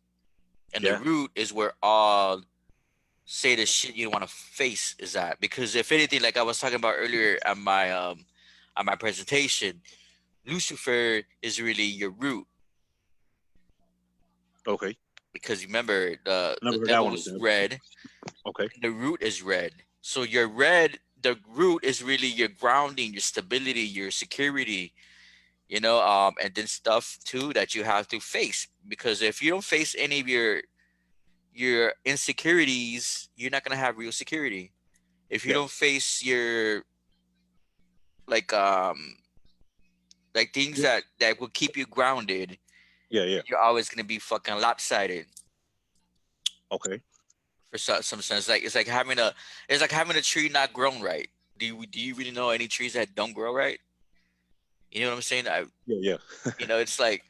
and the Yeah. root is where all say the shit you don't want to face is at. Because if anything, like I was talking about earlier on my presentation, Lucifer is really your root Okay. because remember I the never heard that devil one is again. red Okay. and the root is red. So your red, the root is really your grounding, your stability, your security, and then stuff too that you have to face. Because if you don't face any of your insecurities, you're not gonna have real security. If you Yeah. don't face your like things Yeah. that will keep you grounded, Yeah. Yeah. you're always gonna be fucking lopsided Okay. for some sense. Like it's like having a tree not grown right. Do you really know any trees that don't grow right? You know what I'm saying? Yeah. Yeah. It's like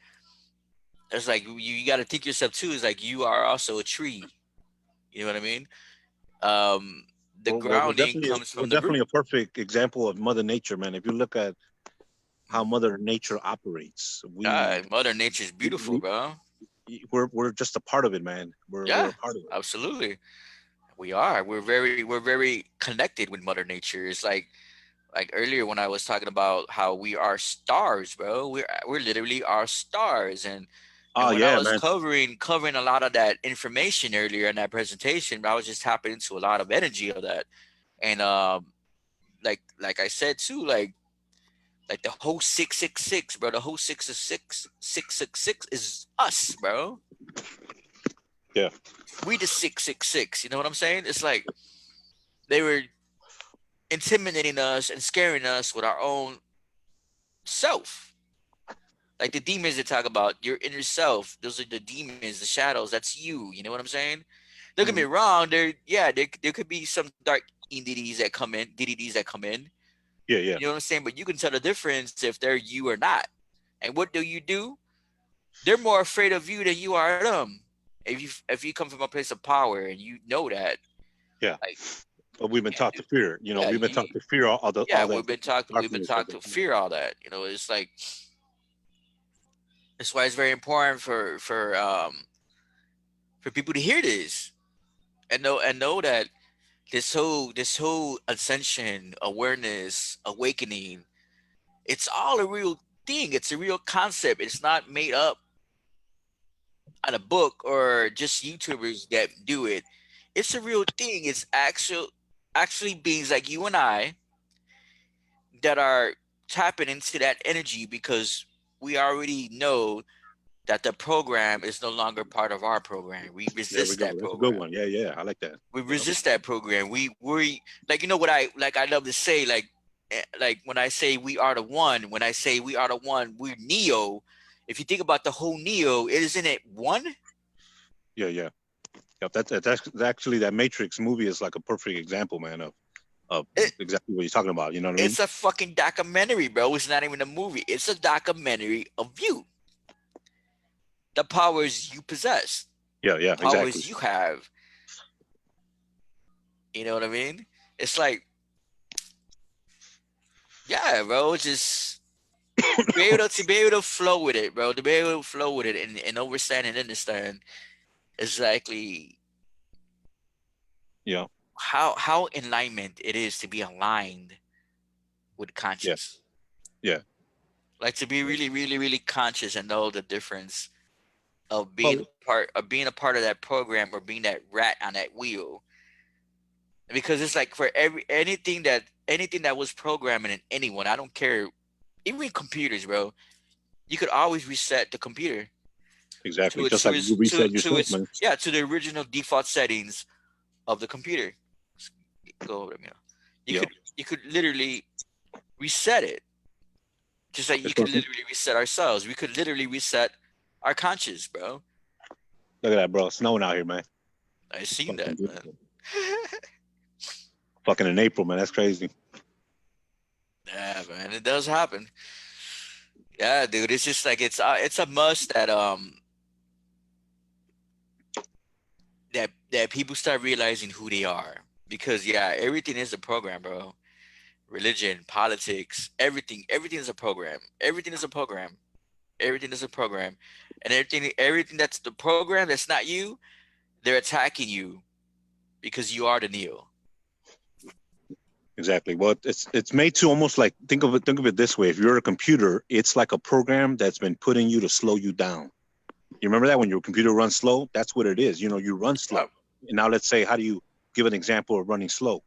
you got to think yourself too. It's like you are also a tree. You know what I mean? Um, the We're grounding definitely comes we're from the definitely root. a perfect example of Mother Nature, man. If you look at how Mhm. Mother Nature operates, Mother Nature's beautiful, we bro. we're just a part of it, man. We're Yeah, a part of it. absolutely. We are. We're very connected with Mother Nature. It's like earlier when I was talking about how we are stars, bro. We're literally our stars, and Oh when I yeah, was man. covering a lot of that information earlier in that presentation, I was just tapping into a lot of energy of that, and like I said too, like the whole 666, bro. The whole 666 is us, bro. Yeah. We the 666. You know what I'm saying? It's like they were intimidating us and scaring us with our own self. Like the demons they talk about, your inner self. Those are the demons, the shadows. That's you. You know what I'm saying? Don't get me Mhm. wrong. There could be some dark entities that come in, deities that come in. Yeah. Yeah. You know what I'm saying? But you can tell the difference if they're you or not. And what do? They're more afraid of you than you are them. if you come from a place of power and you know that, Yeah. like, But you we've been can't taught do. to fear. You know, Yeah, we've been taught to fear yeah, all that we've been darkness of taught it. to fear all that. You know, it's like that's why it's very important for people to hear this and know that this whole ascension, awareness, awakening, it's all a real thing. It's a real concept. It's not made up on a book or just YouTubers that do it. It's a real thing. It's actually beings like you and I that are tapping into that energy because we already know that the program is no longer part of our program. We There we resist go. that That's a good program. one. Yeah, yeah. I like that. We Yep. resist that program. We like, you know what I love to say, like when I say we are the one, when I say we are the one, we're Neo. If you think about the whole Neo, isn't it one? Yeah, yeah. Yep. That's actually that Matrix movie is like a perfect example, man, of It, exactly what you're talking about. You know what I mean? it's a fucking documentary, bro. It's not even a movie. It's a documentary of you, the powers you possess, Yeah, the yeah, exactly. powers you have. You know what I mean? It's like, yeah, bro. Just to be able to flow with it, bro. To be able to flow with it and understand and understand exactly Yeah, how enlightenment it is to be aligned with yeah, conscious. yeah. Like to be really, really, really conscious and know the difference of Well, being a part of that program or being that rat on that wheel. Because it's like for anything that was programming in anyone, I don't care, even computers, bro. You could always reset the computer exactly. Just like you reset to yourself, its man. yeah, to the original default settings of the computer. Go over them, you know. You Yeah. could you could literally reset it. Just like you It's could gonna, literally reset ourselves. We could literally reset our conscious, bro. look at that, bro. It's snowing out here, man. I seen Fucking that, man. beautiful. Fucking in April, man. That's crazy. Yeah, man, it does happen. Yeah, dude, it's just like it's a must that people start realizing who they are because yeah, everything is a program, bro. Religion, politics, everything is a program. Everything is a program. Everything is a program, and everything that's the program that's not you, they're attacking you because you are the Neo. Exactly. Well, it's made to almost like think of it this way. If you're a computer, it's like a program that's been put in you to slow you down. You remember that when your computer runs slow? That's what it is. You know, you run slow. Yep. And now let's say, how do you give an example of running slow?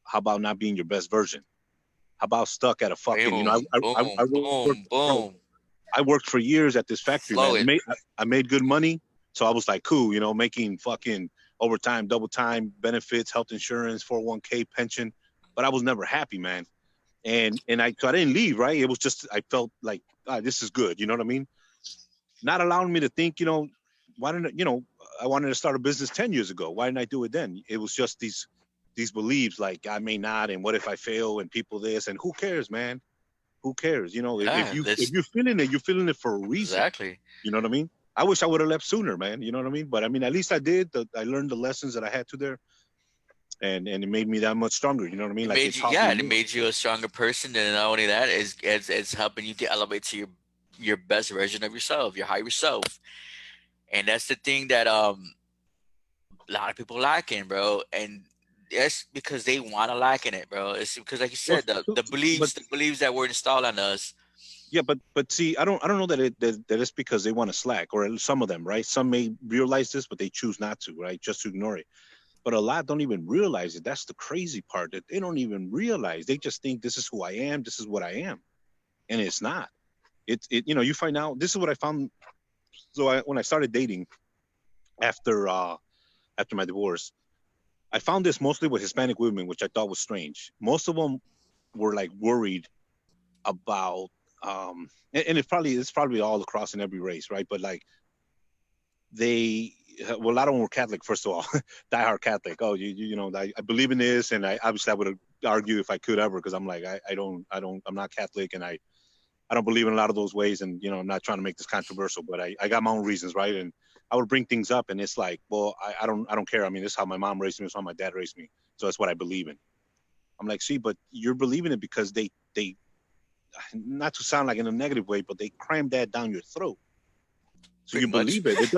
How about not being your best version? How about stuck at a fucking, you know, Boom, I boom, worked, boom, bro, boom. I worked for years at this factory, Flow man. it. I made good money. So I was like, cool, you know, making fucking overtime, double time benefits, health insurance, 401k pension. But I was never happy, man. So I didn't leave, right? It was just, I felt like, this is good. You know what I mean? Not allowing me to think, you know, why didn't, you know, I wanted to start a business 10 years ago. Why didn't I do it then? It was just these beliefs like I may not, and what if I fail, and people this, and who cares, man? Who cares? You know, Yeah, if that's you're feeling it, you're feeling it for a reason. exactly. You know what I mean? I wish I would have left sooner, man. You know what I mean? But I mean, at least I did. I learned the lessons that I had to there, and it made me that much stronger. You know what I mean? It Like made it you, taught me yeah, it more. made you a stronger person, and not only that, it's helping you to elevate to your best version of yourself, your higher self. And that's the thing that a lot of people lacking, bro. And that's because they want to lack in it, bro. It's because, like you Well, said, but the beliefs that were installed on us. yeah, but see, I don't know that that it's because they want to slack, or some of them, right? Some may realize this, but they choose not to, right? Just to ignore it. But a lot don't even realize it. That's the crazy part, that they don't even realize. They just think this is who I am, this is what I am, and it's not. You know, you find out. This is what I found. So when I started dating after after my divorce, I found this mostly with Hispanic women, which I thought was strange. Most of them were like worried about and it's probably all across in every race, right? But like they well, a lot of them were Catholic, first of all. Diehard Catholic. Oh, you know, I believe in this, and I obviously I would argue if I could ever, because I'm like I'm not Catholic, and I don't believe in a lot of those ways, and you know, I'm not trying to make this controversial, but I got my own reasons, right? And I would bring things up, and it's like, well, I don't care. I mean, this is how my mom raised me. This is how my dad raised me. So that's what I believe in. I'm like, see, but you're believing it because they not to sound like in a negative way, but they cram that down your throat. So Pretty you much. believe it. It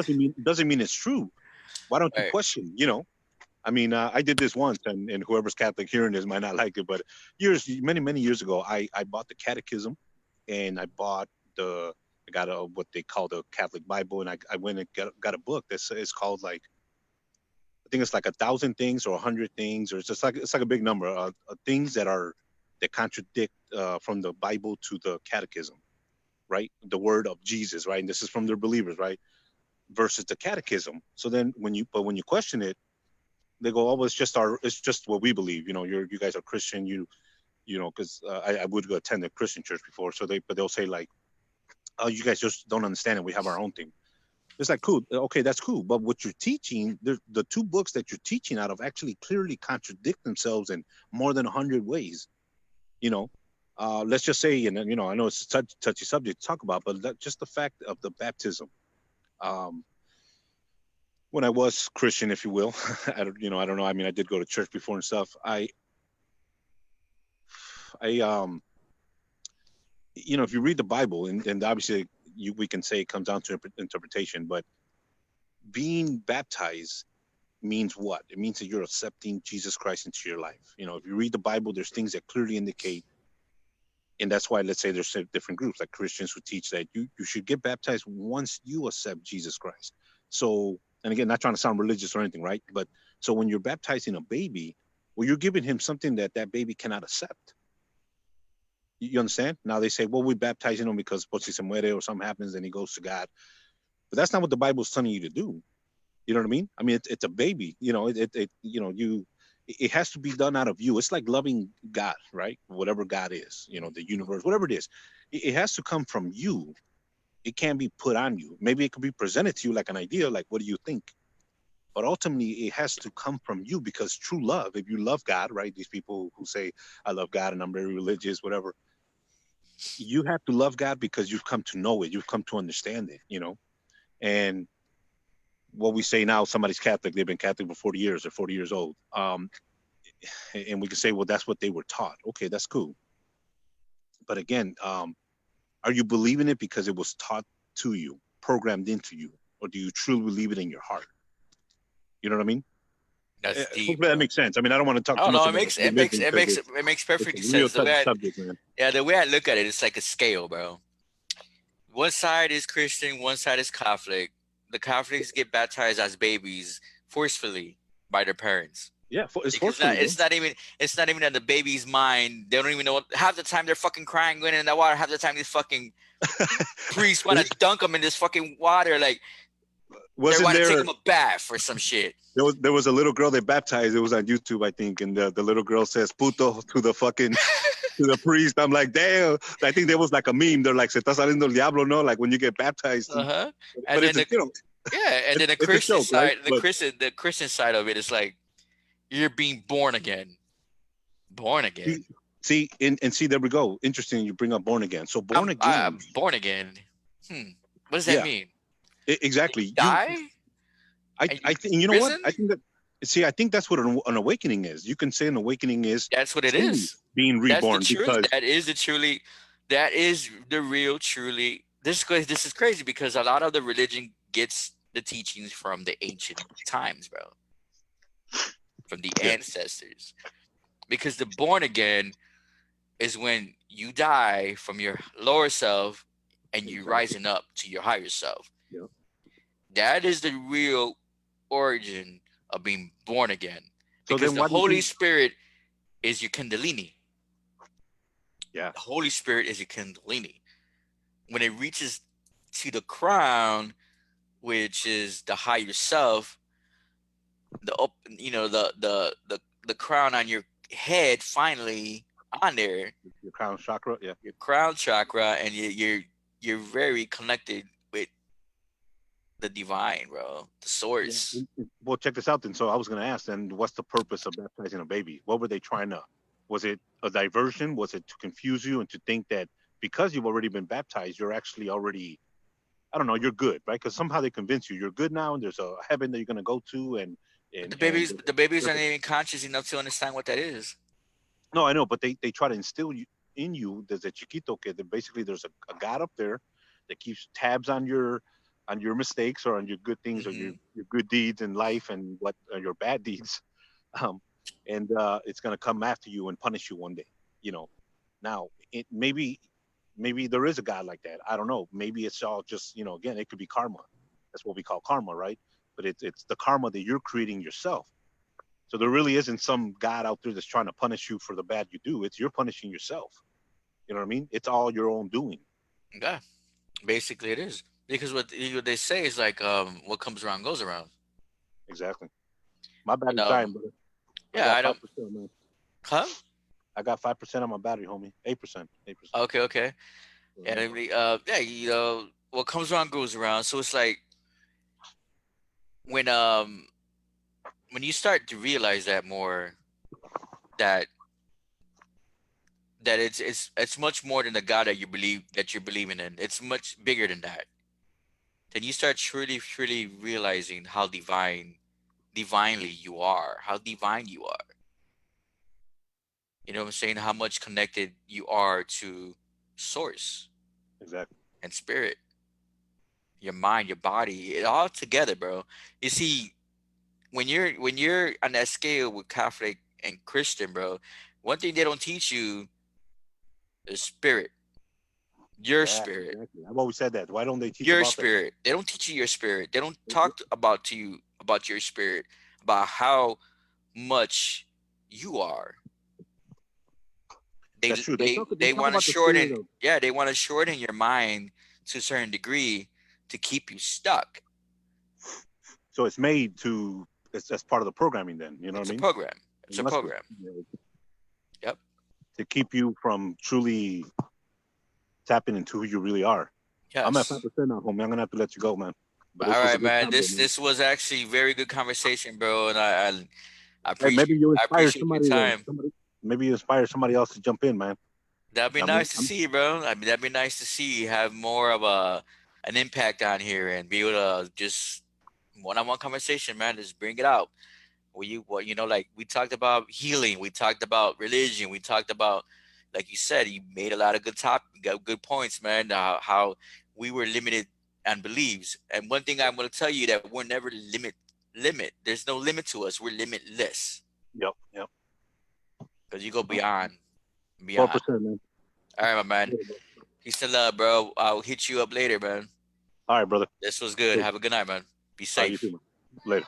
doesn't mean it's true. Why don't you Right. question? You know, I mean, I did this once, and whoever's Catholic hearing this might not like it, but many years ago, I bought the Catechism, and I bought I got what they call the Catholic Bible, and I went and got a book that's it's called like, I think it's like 1,000 things or 100 things, or it's like a big number of things that contradict from the Bible to the Catechism, right? The word of Jesus, right? And this is from their believers, right? Versus the Catechism. So then when you question it, they go, oh, well, it's just what we believe. You know, you guys are Christian. You know, because I would go attend a Christian church before. So they'll say like, oh, you guys just don't understand it. We have our own thing. It's like, cool. Okay, that's cool. But what you're teaching, the two books that you're teaching out of actually clearly contradict themselves in more than 100 ways. You know, let's just say, and you know, I know it's a touchy subject to talk about, but just the fact of the baptism. Um, when I was Christian, if you will, I don't know. I mean, I did go to church before and stuff. I you know, if you read the Bible, and obviously we can say it comes down to interpretation, but being baptized means what? It means that you're accepting Jesus Christ into your life. You know, if you read the Bible, there's things that clearly indicate, and that's why, let's say, there's different groups like Christians who teach that you should get baptized once you accept Jesus Christ. So, and again, not trying to sound religious or anything, right? But so when you're baptizing a baby, well, you're giving him something that baby cannot accept. You understand? Now they say, well, we're baptizing him because si se muere or something happens and he goes to God. But that's not what the Bible's telling you to do. You know what I mean? I mean, it's a baby. You know, you know, it has to be done out of you. It's like loving God, right? Whatever God is, you know, the universe, whatever it is, it has to come from you. It can't be put on you. Maybe it could be presented to you like an idea, like, what do you think? But ultimately, it has to come from you, because true love, if you love God, right? These people who say, I love God and I'm very religious, whatever, you have to love God because you've come to know it. You've come to understand it, you know? And what we say now, somebody's Catholic, they've been Catholic for 40 years, they're 40 years old. And we can say, well, that's what they were taught. Okay, that's cool. But again, are you believing it because it was taught to you, programmed into you? Or do you truly believe it in your heart? You know what I mean? That's deep, Hopefully that bro. makes sense. I mean, I don't want to talk Oh too much no, it about makes it makes religion it because makes it makes it's a perfect real sense. The way touchy subject, man. the way I look at it, it's like a scale, bro. One side is Christian, one side is Catholic. The Catholics get baptized as babies forcefully by their parents. Yeah, it's Because forcefully, bro. it's not even at the baby's mind. They don't even know what, half the time they're fucking crying going in that water. Half the time these fucking priests want to dunk them in this fucking water, like they Wasn't want to take there? them a bath or some shit. There was a little girl they baptized. It was on YouTube, I think, and the little girl says "puto" to the fucking to the priest. I'm like, damn. I think there was like a meme. They're like, "Se está saliendo el diablo," no? Like when you get baptized. Uh huh. But And it's then a, the yeah, and then it's a joke, right? But The Christian side of it is like you're being born again, born again. see, and see, there we go. Interesting. You bring up born again. So born again, I'm born again. What does that yeah, mean? exactly. Die and I you think, you know what? risen? I think that, see, I think that's what an awakening is. You can say an awakening is That's what it truly is. being That's the reborn, truth. because That is the real, truly. This is crazy because a lot of the religion gets the teachings from the ancient times, bro, from the yeah, ancestors. Because the born again is when you die from your lower self and you exactly. rising up to your higher self. Yeah. That is the real origin of being born again. So Because then the why do you Holy think? Spirit is your Kundalini. Yeah, The Holy Spirit is your Kundalini. When it reaches to the crown, which is the higher self, the up, the crown on your head finally on there, your crown chakra. Yeah. your crown chakra, and you're very connected with the divine, bro, the Yeah. source. Well, check this out then. So I was going to ask then, what's the purpose of baptizing a baby? What were they trying to? Was it a diversion? Was it to confuse you and to think that because you've already been baptized, you're actually already I don't know, you're good, right? Because somehow they convince you you're good now, and there's a heaven that you're gonna go to, and But and the and babies aren't even conscious enough to understand what that is. no, I know, but they try to instill you in you. There's a chiquito kid that basically there's a God up there that keeps tabs on your mistakes or on your good things or Hmm. your good deeds in life and what your bad deeds. Um, and it's gonna come after you and punish you one day. You know, now it maybe there is a God like that. I don't know. Maybe it's all just again it could be karma. That's what we call karma, right? But it's the karma that you're creating yourself. So there really isn't some God out there that's trying to punish you for the bad you do. It's you're punishing yourself. You know what I mean? It's all your own doing. Yeah, basically it is. Because what they say is like, what comes around goes around. Exactly. My But battery's dying, brother. I yeah, got I five don't. percent, man. Huh? I got 5% on my battery, homie. 8%. 8%. Okay, okay. And Yeah. yeah, what comes around goes around. So it's like when um when you start to realize that more, that it's much more than the God that you're believing in. It's much bigger than that. Then you start truly realizing how divinely you are, how divine you are. You know what I'm saying? How much connected you are to source Exactly. and spirit, your mind, your body, it all together, bro. You see, when you're on that scale with Catholic and Christian, bro, one thing they don't teach you is spirit, your Exactly. spirit, Exactly. I've always said that. Why don't they teach your about that? spirit. They don't teach you your spirit. They don't talk about to you about your spirit, about how much you are. They That's true. They they talk. They they talk want to about the spirit shorten, of. yeah, they want to shorten your mind to a certain degree to keep you stuck. So it's made to. It's that's part of the programming. Then you know what It's I a mean. program. It's It a must be, program. Yep. to keep you from truly tapping into who you really are. I'm at five Yes. percent now, homie. I'm gonna have to let you go, man. But All this was a right, good man. combo, This man. this was actually very good conversation, bro, and I Hey, maybe appreciate you I inspire appreciate your somebody. time. Maybe you inspire somebody else to jump in, man. That'd be I mean, nice to see, bro. I mean, that'd be nice to see you have more of an impact on here and be able to just one-on-one conversation, man. Just bring it out. Like we talked about healing, we talked about religion, we talked about, like you said, you made a lot of got good points, man. How we were limited on beliefs, and one thing I'm going to tell you that we're never limit. There's no limit to us. We're limitless yep, yep. because you go beyond, Four beyond. percent, man. All right, my man. Peace and love, bro. I'll hit you up later, man. All right, brother. This was good. Cool. Have a good night, man. Be All right, you too, safe. man. Later.